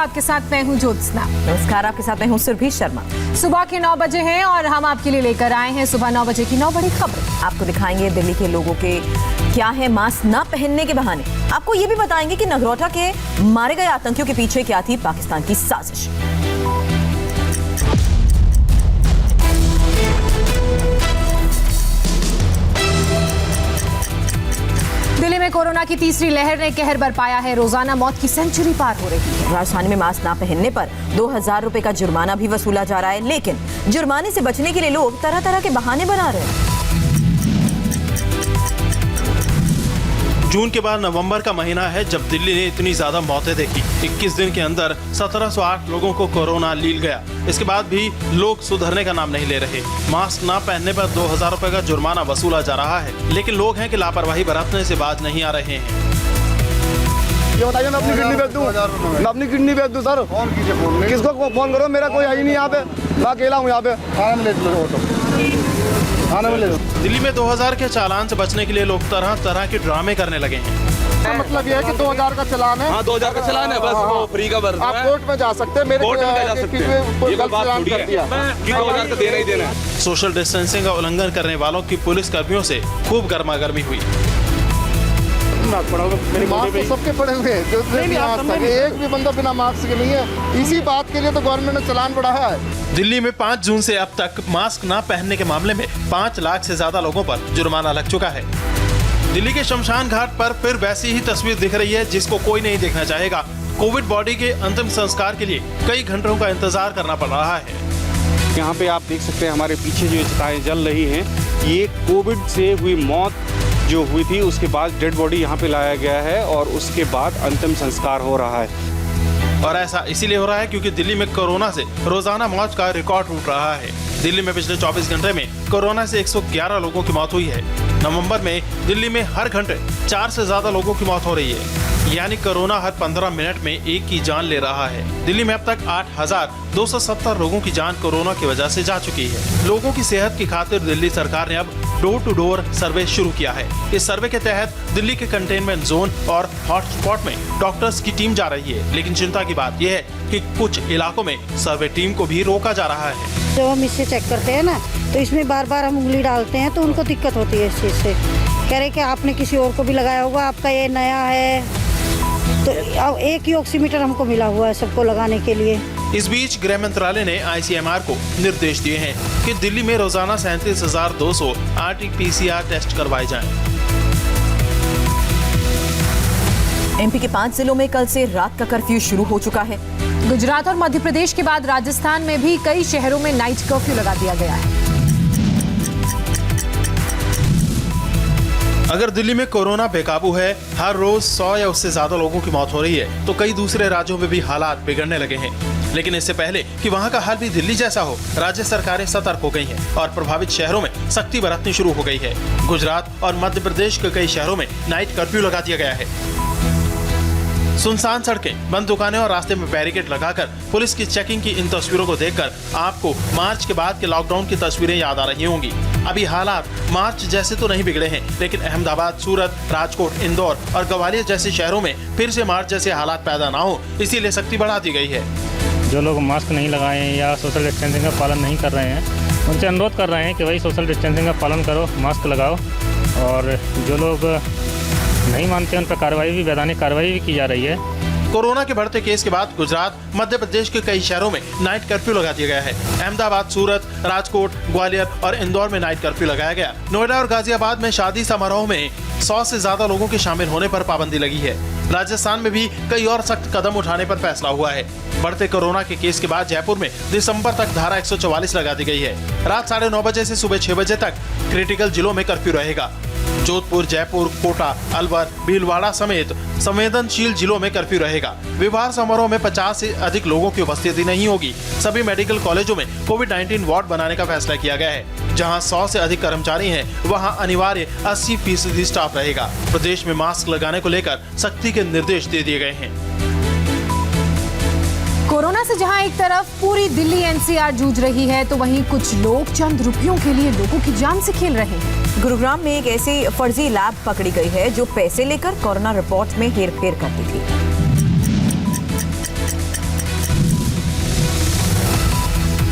आपके साथ मैं हूं ज्योत्सना। नमस्कार, आपके साथ मैं हूं सुरभि शर्मा। सुबह के 9 बजे हैं और हम आपके लिए लेकर आए हैं सुबह 9 बजे की 9 बड़ी खबर। आपको दिखाएंगे दिल्ली के लोगों के क्या है मास्क न पहनने के बहाने। आपको ये भी बताएंगे कि नगरोटा के मारे गए आतंकियों के पीछे क्या थी पाकिस्तान की साजिश। दिल्ली में कोरोना की तीसरी लहर ने कहर बरपाया है। रोजाना मौत की सेंचुरी पार हो रही है। राजधानी में मास्क ना पहनने पर 2000 रुपए का जुर्माना भी वसूला जा रहा है, लेकिन जुर्माने से बचने के लिए लोग तरह तरह के बहाने बना रहे हैं। जून के बाद नवंबर का महीना है जब दिल्ली ने इतनी ज्यादा मौतें देखी। 21 दिन के अंदर 1708 लोगों को कोरोना लील गया। इसके बाद भी लोग सुधरने का नाम नहीं ले रहे। मास्क ना पहनने पर 2000 रुपए का जुर्माना वसूला जा रहा है, लेकिन लोग हैं कि लापरवाही बरतने से बाज नहीं आ रहे हैं। ये बताइए, मैं अपनी किडनी बेच दूं, मैं अपनी किडनी बेच दूं सर। किसको फोन करो, मेरा कोई है ही नहीं यहाँ पे, मैं अकेला हूँ यहाँ पे। दिल्ली में 2000 के चालान से बचने के लिए लोग तरह तरह के ड्रामे करने लगे हैं। मतलब ये है कि 2000 का चालान है। हाँ, 2000 का चालान है, बस वो फ्री का भरना है। आप कोर्ट में जा सकते हैं, मेरे कोर्ट में जा सकते हैं। ये बात चालान कर दिया कि 2000 का देना ही देना है। सोशल डिस्टेंसिंग का उल्लंघन करने वालों की पुलिस कर्मियों से खूब गर्मागर्मी हुई। मास्क तो सबके पड़े हुए हैं, एक भी बंदा बिना मास्क के नहीं है। इसी बात के लिए तो गवर्नमेंट ने चालान बढ़ाया है। दिल्ली में 5 जून से अब तक मास्क न पहनने के मामले में 5 लाख से ज्यादा लोगों पर जुर्माना लग चुका है। दिल्ली के शमशान घाट पर फिर वैसी ही तस्वीर दिख रही है जिसको कोई नहीं देखना चाहेगा। कोविड बॉडी के अंतिम संस्कार के लिए कई घंटों का इंतजार करना पड़ रहा है। यहाँ पे आप देख सकते हैं हमारे पीछे जो चिताएं जल रही हैं, ये कोविड से हुई मौत जो हुई थी उसके बाद डेड बॉडी यहाँ पे लाया गया है और उसके बाद अंतिम संस्कार हो रहा है। और ऐसा इसीलिए हो रहा है क्योंकि दिल्ली में कोरोना से रोजाना मौत का रिकॉर्ड टूट रहा है। दिल्ली में पिछले 24 घंटे में कोरोना से 111 लोगों की मौत हुई है। नवंबर में दिल्ली में हर घंटे 4 से ज्यादा लोगों की मौत हो रही है, यानी कोरोना हर 15 मिनट में एक की जान ले रहा है। दिल्ली में अब तक 8270 लोगों की जान कोरोना की वजह से जा चुकी है। लोगों की सेहत की खातिर दिल्ली सरकार ने अब डोर टू डोर सर्वे शुरू किया है। इस सर्वे के तहत दिल्ली के कंटेनमेंट जोन और हॉटस्पॉट में डॉक्टर्स की टीम जा रही है, लेकिन चिंता की बात यह है कि कुछ इलाकों में सर्वे टीम को भी रोका जा रहा है। जब हम इससे चेक करते हैं ना, तो इसमें बार बार हम उंगली डालते हैं तो उनको दिक्कत होती है इस चीज़ से। कह रहे कि आपने किसी और को भी लगाया होगा, आपका ये नया है। तो अब एक ही ऑक्सीमीटर हमको मिला हुआ है सबको लगाने के लिए। इस बीच गृह मंत्रालय ने ICMR को निर्देश दिए हैं कि दिल्ली में रोजाना 37,200 RT-PCR टेस्ट करवाए जाएं। MP के 5 जिलों में कल से रात का कर्फ्यू शुरू हो चुका है। गुजरात और मध्य प्रदेश के बाद राजस्थान में भी कई शहरों में नाइट कर्फ्यू लगा दिया गया है। अगर दिल्ली में कोरोना बेकाबू है, हर रोज 100 या उससे ज्यादा लोगों की मौत हो रही है, तो कई दूसरे राज्यों में भी हालात बिगड़ने लगे हैं। लेकिन इससे पहले कि वहां का हाल भी दिल्ली जैसा हो, राज्य सरकारें सतर्क हो गई हैं और प्रभावित शहरों में सख्ती बरतनी शुरू हो गई है। गुजरात और मध्य प्रदेश के कई शहरों में नाइट कर्फ्यू लगा दिया गया है। सुनसान सड़कें, बंद दुकानें और रास्ते में बैरिकेड लगाकर पुलिस की चेकिंग की इन तस्वीरों को देखकर आपको मार्च के बाद के लॉकडाउन की तस्वीरें याद आ रही होंगी। अभी हालात मार्च जैसे तो नहीं बिगड़े हैं, लेकिन अहमदाबाद, सूरत, राजकोट, इंदौर और ग्वालियर जैसे शहरों में फिर से मार्च जैसे हालात पैदा ना हो, इसीलिए सख्ती बढ़ा दी गई है। जो लोग मास्क नहीं लगाए हैं या सोशल डिस्टेंसिंग का पालन नहीं कर रहे हैं, उनसे अनुरोध कर रहे हैं कि भाई सोशल डिस्टेंसिंग का पालन करो, मास्क लगाओ। और जो लोग नहीं मानते उन पर कार्रवाई भी, वैधानिक कार्रवाई भी की जा रही है। कोरोना के बढ़ते केस के बाद गुजरात, मध्य प्रदेश के कई शहरों में नाइट कर्फ्यू लगा दिया गया है। अहमदाबाद, सूरत, राजकोट, ग्वालियर और इंदौर में नाइट कर्फ्यू लगाया गया। नोएडा और गाजियाबाद में शादी समारोह में 100 से ज्यादा लोगों के शामिल होने पर पाबंदी लगी है। राजस्थान में भी कई और सख्त कदम उठाने पर फैसला हुआ है। बढ़ते कोरोना के केस के बाद जयपुर में दिसंबर तक धारा 144 लगा दी गई है। रात 9:30 बजे से सुबह 6 बजे तक क्रिटिकल जिलों में कर्फ्यू रहेगा। जोधपुर, जयपुर, कोटा, अलवर, भीलवाड़ा समेत संवेदनशील जिलों में कर्फ्यू रहेगा। विवाह समारोह में 50 से अधिक लोगों की उपस्थिति नहीं होगी। सभी मेडिकल कॉलेजों में कोविड-19 वार्ड बनाने का फैसला किया गया है। जहां 100 से अधिक कर्मचारी हैं, वहां अनिवार्य 80% स्टाफ रहेगा। प्रदेश में मास्क लगाने को लेकर सख्ती के निर्देश दे दिए गए हैं। कोरोना से जहां एक तरफ पूरी दिल्ली NCR जूझ रही है, तो वहीं कुछ लोग चंद रुपयों के लिए लोगों की जान से खेल रहे हैं। गुरुग्राम में एक ऐसी फर्जी लैब पकड़ी गई है जो पैसे लेकर कोरोना रिपोर्ट में हेरफेर करती थी।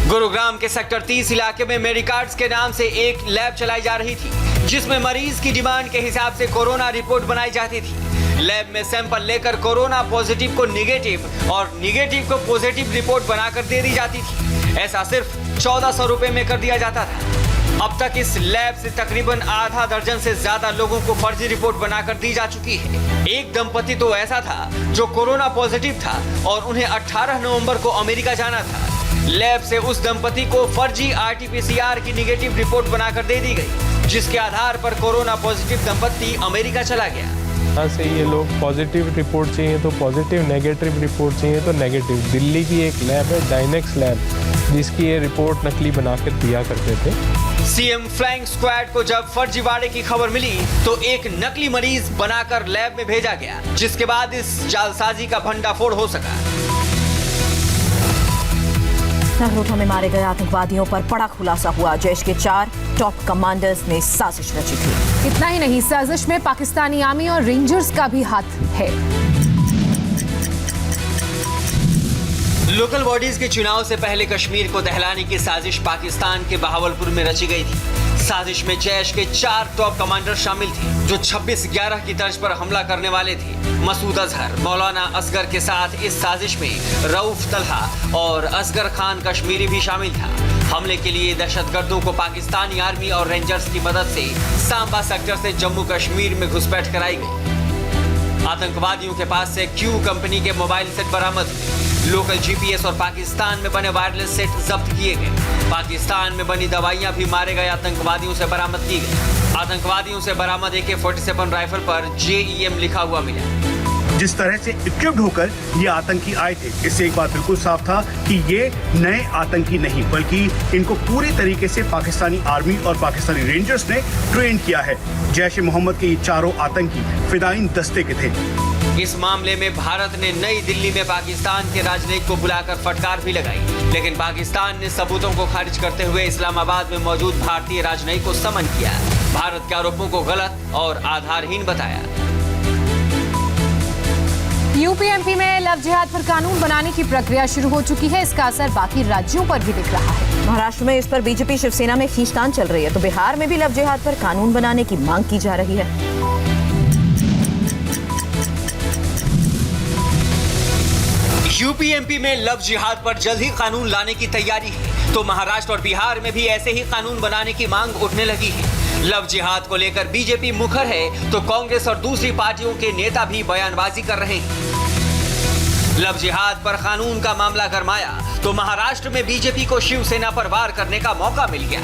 गुरुग्राम के सेक्टर 30 इलाके में मेडिकार्ड्स के नाम से एक लैब चलाई जा रही थी, जिसमें मरीज की डिमांड के हिसाब से कोरोना रिपोर्ट बनाई जाती थी। लैब में सैंपल लेकर कोरोना पॉजिटिव को निगेटिव और निगेटिव को पॉजिटिव रिपोर्ट बनाकर दे दी जाती थी। ऐसा सिर्फ 1400 रुपए में कर दिया जाता था। अब तक इस लैब से तकरीबन आधा दर्जन से ज्यादा लोगों को फर्जी रिपोर्ट बनाकर दी जा चुकी है। एक दंपति तो ऐसा था जो कोरोना पॉजिटिव था और उन्हें 18 नवंबर को अमेरिका जाना था। लैब से उस दंपति को फर्जी RT-PCR की निगेटिव रिपोर्ट बनाकर दे दी गई, जिसके आधार पर कोरोना पॉजिटिव दंपति अमेरिका चला गया। यहाँ से ये लोग पॉजिटिव रिपोर्ट चाहिए तो पॉजिटिव, नेगेटिव रिपोर्ट चाहिए तो नेगेटिव। दिल्ली की एक लैब है डायनेक्स लैब, जिसकी ये रिपोर्ट नकली बनाकर दिया करते थे। सीएम फ्लाइंग स्क्वाड को जब फर्जीवाड़े की खबर मिली तो एक नकली मरीज बनाकर लैब में भेजा गया, जिसके बाद इस जालसाजी का भंडाफोड़ हो सका। नगरोटा में मारे गए आतंकवादियों पर बड़ा खुलासा हुआ। जैश के 4 टॉप कमांडर्स ने साजिश रची थी। इतना ही नहीं, साजिश में पाकिस्तानी आर्मी और रेंजर्स का भी हाथ है। लोकल बॉडीज के चुनाव से पहले कश्मीर को दहलाने की साजिश पाकिस्तान के बहावलपुर में रची गई थी। साजिश में जैश के 4 टॉप कमांडर शामिल थे, जो 26/11 की तर्ज पर हमला करने वाले थे। मसूद अजहर, मौलाना असगर के साथ इस साजिश में रऊफ तलहा और असगर खान कश्मीरी भी शामिल था। हमले के लिए दहशतगर्दों को पाकिस्तानी आर्मी और रेंजर्स की मदद से सांबा सेक्टर से जम्मू कश्मीर में घुसपैठ कराई गई। आतंकवादियों के पास से क्यू कंपनी के मोबाइल सेट बरामद हुए। लोकल GPS और पाकिस्तान में बने वायरलेस सेट जब्त किए गए। पाकिस्तान में बनी दवाइयां भी मारे गए आतंकवादियों से बरामद की गई। आतंकवादियों से बरामद AK-47 राइफल पर JEM लिखा हुआ मिला। जिस तरह से इक्विप्ड होकर ये आतंकी आए थे, इससे एक बात बिल्कुल साफ था कि ये नए आतंकी नहीं, बल्कि इनको पूरी तरीके से पाकिस्तानी आर्मी और पाकिस्तानी रेंजर्स ने ट्रेन किया है। जैश ए मोहम्मद के ये चारों आतंकी फिदायीन दस्ते के थे। इस मामले में भारत ने नई दिल्ली में पाकिस्तान के राजनयिक को बुलाकर फटकार भी लगाई, लेकिन पाकिस्तान ने सबूतों को खारिज करते हुए इस्लामाबाद में मौजूद भारतीय राजनयिक को समन किया। भारत के आरोपों को गलत और आधारहीन बताया। UP-MP में लव जिहाद पर कानून बनाने की प्रक्रिया शुरू हो चुकी है। इसका असर बाकी राज्यों पर भी दिख रहा है। महाराष्ट्र में इस पर बीजेपी शिवसेना में खींचतान चल रही है, तो बिहार में भी लव जिहाद पर कानून बनाने की मांग की जा रही है। UP-MP में लव जिहाद पर जल्द ही कानून लाने की तैयारी है, तो महाराष्ट्र और बिहार में भी ऐसे ही कानून बनाने की मांग उठने लगी है। लव जिहाद को लेकर बीजेपी मुखर है, तो कांग्रेस और दूसरी पार्टियों के नेता भी बयानबाजी कर रहे हैं। लव जिहाद पर कानून का मामला गरमाया तो महाराष्ट्र में बीजेपी को शिवसेना पर वार करने का मौका मिल गया।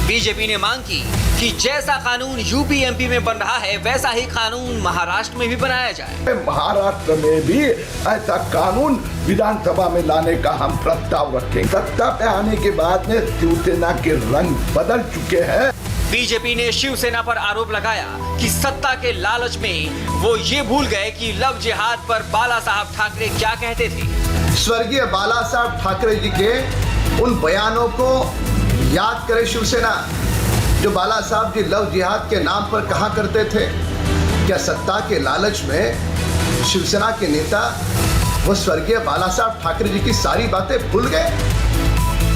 बीजेपी ने मांग की कि जैसा कानून UP-MP में बन रहा है, वैसा ही कानून महाराष्ट्र में भी बनाया जाए। महाराष्ट्र में भी ऐसा कानून विधानसभा में लाने का हम प्रस्ताव रखेंगे। सत्ता पे आने के बाद में शिवसेना के रंग बदल चुके हैं। बीजेपी ने शिवसेना पर आरोप लगाया कि सत्ता के लालच में वो ये भूल गए कि लव जिहाद पर बाला साहब ठाकरे क्या कहते थे। स्वर्गीय बाला साहब ठाकरे जी के उन बयानों को याद करे शिवसेना, जो बाला साहब जी लव जिहाद के नाम पर कहा करते थे। क्या सत्ता के लालच में शिवसेना के नेता वो स्वर्गीय बाला साहब ठाकरे जी की सारी बातें भूल गए?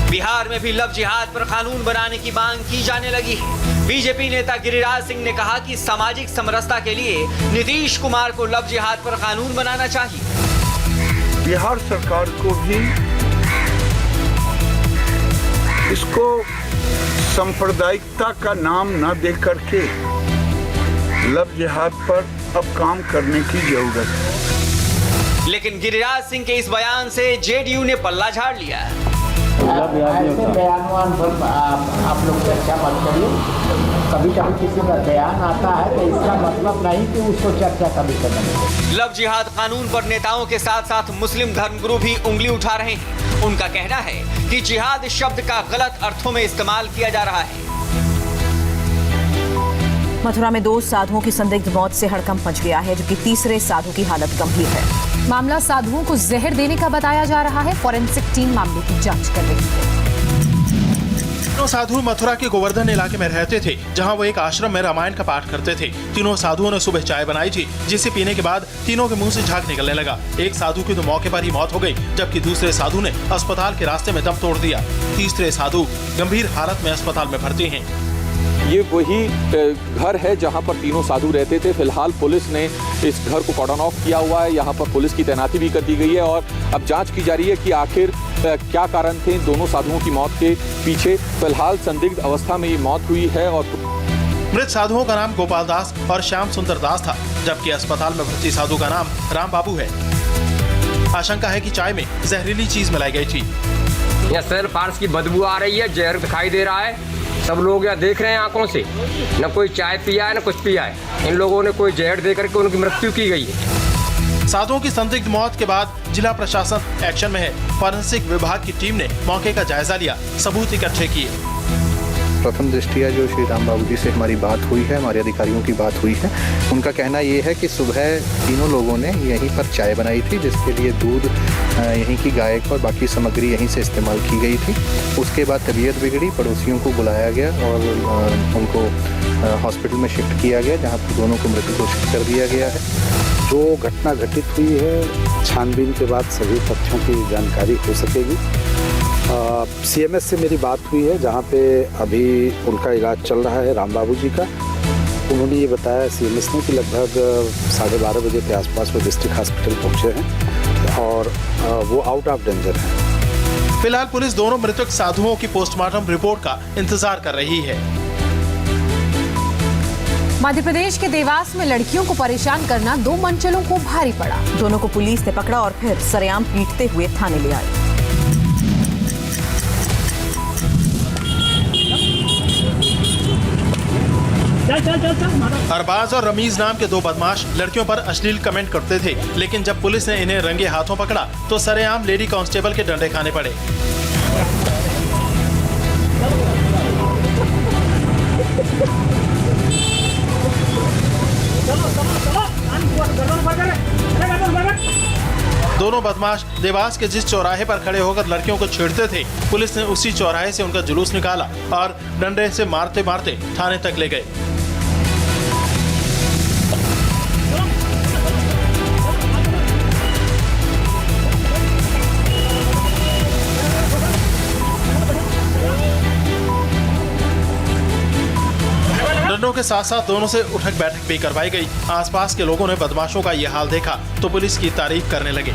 बिहार में भी लव जिहाद पर कानून बनाने की मांग की जाने लगी है। बीजेपी नेता गिरिराज सिंह ने कहा कि सामाजिक समरसता के लिए नीतीश कुमार को लव जिहाद पर कानून बनाना चाहिए। बिहार सरकार को भी इसको सांप्रदायिकता का नाम न दे करके लव जिहाद पर अब काम करने की जरूरत है। लेकिन गिरिराज सिंह के इस बयान से JDU ने पल्ला झाड़ लिया। ऐसे बयान पर आप लोग चर्चा मत करिए। कभी कभी किसी का बयान आता है तो इसका मतलब नहीं कि उसको चर्चा कभी करना। लव जिहाद कानून पर नेताओं के साथ साथ मुस्लिम धर्मगुरु भी उंगली उठा रहे हैं। उनका कहना है कि जिहाद शब्द का गलत अर्थों में इस्तेमाल किया जा रहा है। मथुरा में 2 साधुओं की संदिग्ध मौत से हड़कंप मच गया है, जबकि तीसरे साधु की हालत गंभीर है। मामला साधुओं को जहर देने का बताया जा रहा है। फॉरेंसिक टीम मामले की जांच कर रही है। तीनों साधु मथुरा के गोवर्धन इलाके में रहते थे, जहां वो एक आश्रम में रामायण का पाठ करते थे। तीनों साधुओं ने सुबह चाय बनाई थी, जिसे पीने के बाद तीनों के मुंह से झाग निकलने लगा। एक साधु की तो मौके पर ही मौत हो गई, जबकि दूसरे साधु ने अस्पताल के रास्ते में दम तोड़ दिया। तीसरे साधु गंभीर हालत में अस्पताल में भर्ती हैं। ये वही घर है जहां पर तीनों साधु रहते थे। फिलहाल पुलिस ने इस घर को कॉर्डन ऑफ किया हुआ है। यहाँ पर पुलिस की तैनाती भी कर दी गई है और अब जांच की जा रही है कि आखिर क्या कारण थे इन दोनों साधुओं की मौत के पीछे। फिलहाल संदिग्ध अवस्था में ये मौत हुई है और मृत साधुओं का नाम गोपाल दास और श्याम सुंदर दास था, जबकि अस्पताल में भर्ती साधु का नाम राम बाबू है। आशंका है कि चाय में जहरीली चीज मिलाई गई थी। यहाँ सेल फार्स की बदबू आ रही है, जहर दिखाई दे रहा है। सब लोग यहाँ देख रहे हैं आंखों से, न कोई चाय पिया है न कुछ पिया है। इन लोगों ने कोई जहर देकर के उनकी मृत्यु की गई है। साधुओं की संदिग्ध मौत के बाद जिला प्रशासन एक्शन में है। फॉरेंसिक विभाग की टीम ने मौके का जायजा लिया, सबूत इकट्ठे किए। प्रथम दृष्टिया जो श्री राम बाबू जी से हमारी बात हुई है, हमारे अधिकारियों की बात हुई है, उनका कहना ये है कि सुबह तीनों लोगों ने यहीं पर चाय बनाई थी, जिसके लिए दूध यहीं की गाय और बाकी सामग्री यहीं से इस्तेमाल की गई थी। उसके बाद तबीयत बिगड़ी, पड़ोसियों को बुलाया गया और उनको हॉस्पिटल में शिफ्ट किया गया, जहाँ पर दोनों को मृत घोषित कर दिया गया है। जो घटना घटित हुई है, छानबीन के बाद सभी तथ्यों की जानकारी हो सकेगी। CMS से मेरी बात हुई है, जहाँ पे अभी उनका इलाज चल रहा है राम बाबू जी का। उन्होंने ये बताया CMS ने कि लगभग 12:30 बजे के आसपास वो डिस्ट्रिक्ट हॉस्पिटल पहुँचे हैं और वो आउट ऑफ डेंजर हैं। फिलहाल पुलिस दोनों मृतक साधुओं की पोस्टमार्टम रिपोर्ट का इंतजार कर रही है। मध्य प्रदेश के देवास में लड़कियों को परेशान करना दो मनचलों को भारी पड़ा। दोनों को पुलिस ने पकड़ा और फिर सरेआम पीटते हुए थाने ले आए। अरबाज और रमीज नाम के दो बदमाश लड़कियों पर अश्लील कमेंट करते थे, लेकिन जब पुलिस ने इन्हें रंगे हाथों पकड़ा तो सरेआम लेडी कांस्टेबल के डंडे खाने पड़े। दोनों बदमाश देवास के जिस चौराहे पर खड़े होकर लड़कियों को छेड़ते थे, पुलिस ने उसी चौराहे से उनका जुलूस निकाला और डंडे से मारते मारते थाने तक ले गए। डंडों के साथ साथ दोनों से उठक बैठक भी करवाई गई। आसपास के लोगों ने बदमाशों का यह हाल देखा तो पुलिस की तारीफ करने लगे।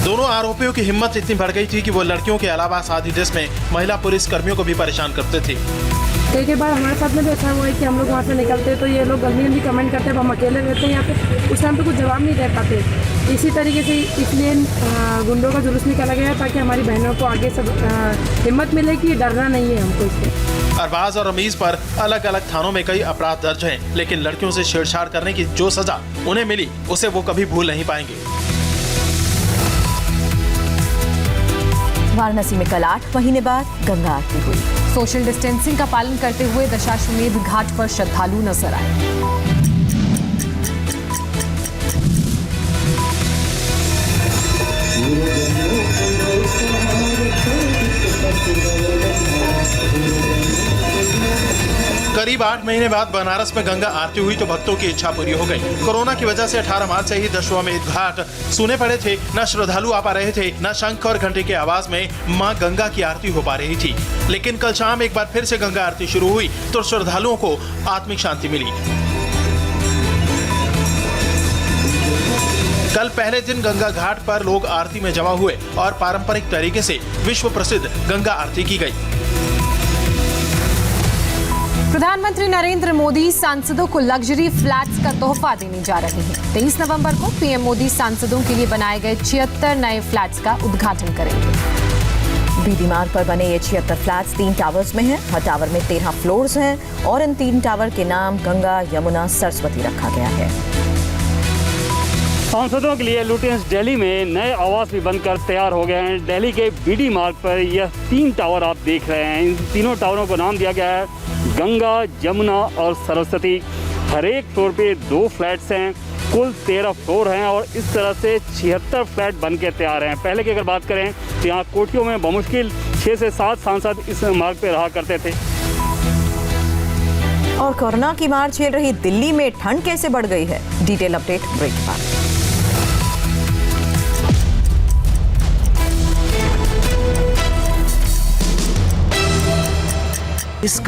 दोनों आरोपियों की हिम्मत इतनी बढ़ गई थी कि वो लड़कियों के अलावा सादी ड्रेस में महिला पुलिस कर्मियों को भी परेशान करते थे। कई बार हमारे साथ में भी ऐसा हुआ है कि हम लोग वहाँ से निकलते हैं तो ये लोग गंदी गंदी कमेंट करते हैं, हम अकेले रहते हैं यहाँ पे, उस टाइम पे कुछ जवाब नहीं दे पाते। इसी तरीके से इसलिए गुंडों का जुलूस निकाला गया ताकि हमारी बहनों को आगे सब हिम्मत मिले कि डरना नहीं है हमको इससे। अरबाज और रमीज पर अलग अलग थानों में कई अपराध दर्ज हैं, लेकिन लड़कियों से छेड़छाड़ करने की जो सजा उन्हें मिली उसे वो कभी भूल नहीं पाएंगे। वाराणसी में कल 8 महीने बाद गंगा आरती हुई। सोशल डिस्टेंसिंग का पालन करते हुए दशाश्वमेध घाट पर श्रद्धालु नजर आए। करीब 8 महीने बाद बनारस में गंगा आरती हुई तो भक्तों की इच्छा पूरी हो गई। कोरोना की वजह से 18 मार्च से ही दशाश्वमेध घाट सूने पड़े थे, न श्रद्धालु आ पा रहे थे, न शंख और घंटे की आवाज में मां गंगा की आरती हो पा रही थी। लेकिन कल शाम एक बार फिर से गंगा आरती शुरू हुई तो श्रद्धालुओं को आत्मिक शांति मिली। कल पहले दिन गंगा घाट पर लोग आरती में जमा हुए और पारंपरिक तरीके से विश्व प्रसिद्ध गंगा आरती की गई। प्रधानमंत्री नरेंद्र मोदी सांसदों को लग्जरी फ्लैट्स का तोहफा देने जा रहे हैं। 23 नवंबर को पीएम मोदी सांसदों के लिए बनाए गए 76 नए फ्लैट्स का उद्घाटन करेंगे। बीडी मार्ग पर बने ये 76 फ्लैट्स 3 टावर्स में हैं। हर टावर में 13 फ्लोर्स हैं और इन 3 टावर के नाम गंगा, यमुना, सरस्वती रखा गया है। सांसदों के लिए लुटियंस दिल्ली में नए आवास भी बनकर तैयार हो गए हैं। दिल्ली के बीडी मार्ग पर यह 3 टावर आप देख रहे हैं। इन तीनों टावरों को नाम दिया गया है गंगा, यमुना और सरस्वती। हर एक फ्लोर पे 2 फ्लैट्स हैं, कुल 13 फ्लोर हैं और इस तरह से 76 फ्लैट बन के तैयार हैं। पहले की अगर बात करें तो यहाँ कोठियों में बमुश्किल 6 से 7 सांसद इस मार्ग पे रहा करते थे। और कोरोना की मार झेल रही दिल्ली में ठंड कैसे बढ़ गई है, डिटेल अपडेट ब्रेक के बाद।